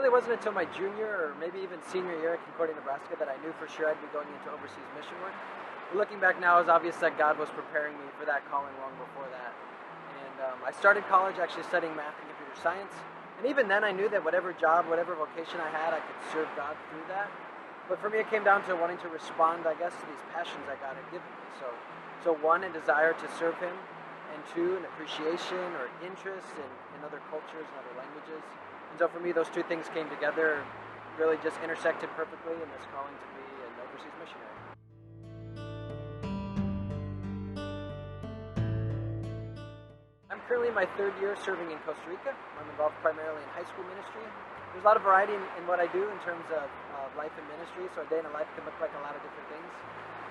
really wasn't until my junior or maybe even senior year at Concordia, Nebraska that I knew for sure I'd be going into overseas mission work. But looking back now, it was obvious that God was preparing me for that calling long before that. And I started college actually studying math and computer science. And even then I knew that whatever job, whatever vocation I had, I could serve God through that. But for me, it came down to wanting to respond, I guess, to these passions that God had given me. So one, a desire to serve Him, and two, an appreciation or interest in other cultures and other languages. And so for me, those two things came together, really just intersected perfectly in this calling to be an overseas missionary. I'm currently in my third year serving in Costa Rica. I'm involved primarily in high school ministry. There's a lot of variety in what I do in terms of life and ministry, so a day in a life can look like a lot of different things.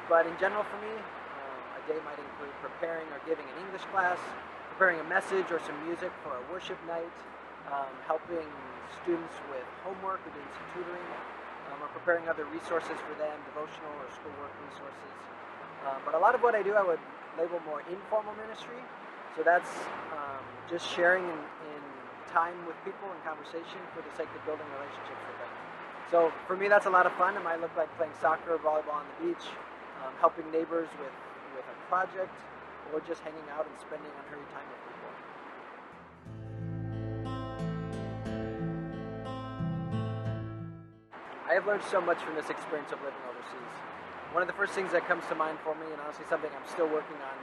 But in general for me, a day might include preparing or giving an English class, preparing a message or some music for a worship night, helping students with homework or doing some tutoring, or preparing other resources for them, devotional or schoolwork resources. But a lot of what I do I would label more informal ministry. So that's just sharing in time with people and conversation for the sake of building relationships with them. So for me, that's a lot of fun. It might look like playing soccer or volleyball on the beach, helping neighbors with a project, or just hanging out and spending unhurried time with people. I have learned so much from this experience of living overseas. One of the first things that comes to mind for me, and honestly something I'm still working on,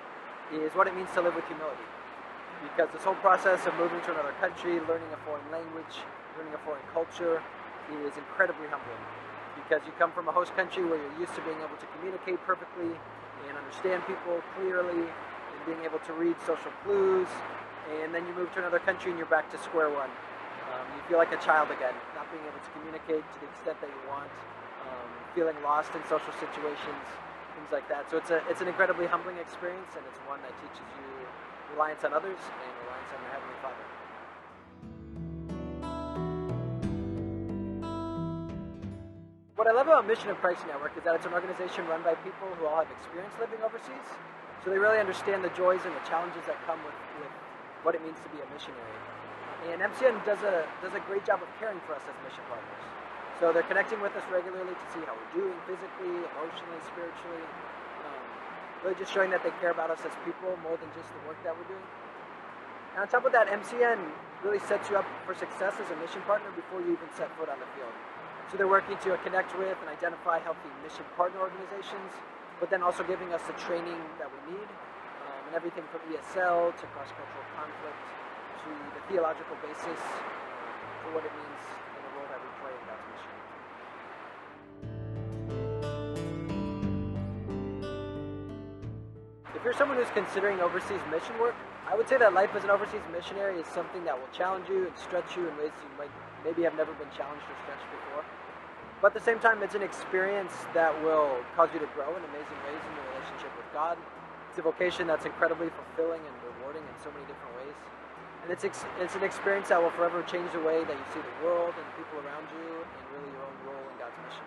is what it means to live with humility. Because this whole process of moving to another country, learning a foreign language, learning a foreign culture is incredibly humbling. Because you come from a host country where you're used to being able to communicate perfectly and understand people clearly and being able to read social clues, and then you move to another country and you're back to square one. You feel like a child again, not being able to communicate to the extent that you want, feeling lost in social situations, things like that. So it's an incredibly humbling experience, and it's one that teaches you reliance on others and reliance on your Heavenly Father. What I love about Mission of Christ Network is that it's an organization run by people who all have experience living overseas, so they really understand the joys and the challenges that come with what it means to be a missionary. And MCN does a great job of caring for us as mission partners. So they're connecting with us regularly to see how we're doing physically, emotionally, spiritually, really just showing that they care about us as people more than just the work that we're doing. And on top of that, MCN really sets you up for success as a mission partner before you even set foot on the field. So they're working to connect with and identify healthy mission partner organizations, but then also giving us the training that we need, and everything from ESL to cross-cultural conflict to the theological basis for what it means in the role that we play in God's mission. If you're someone who's considering overseas mission work, I would say that life as an overseas missionary is something that will challenge you and stretch you in ways you might maybe have never been challenged or stretched before. But at the same time, it's an experience that will cause you to grow in amazing ways in your relationship with God. It's a vocation that's incredibly fulfilling and rewarding in so many different ways. And it's an experience that will forever change the way that you see the world and the people around you and really your own role in God's mission.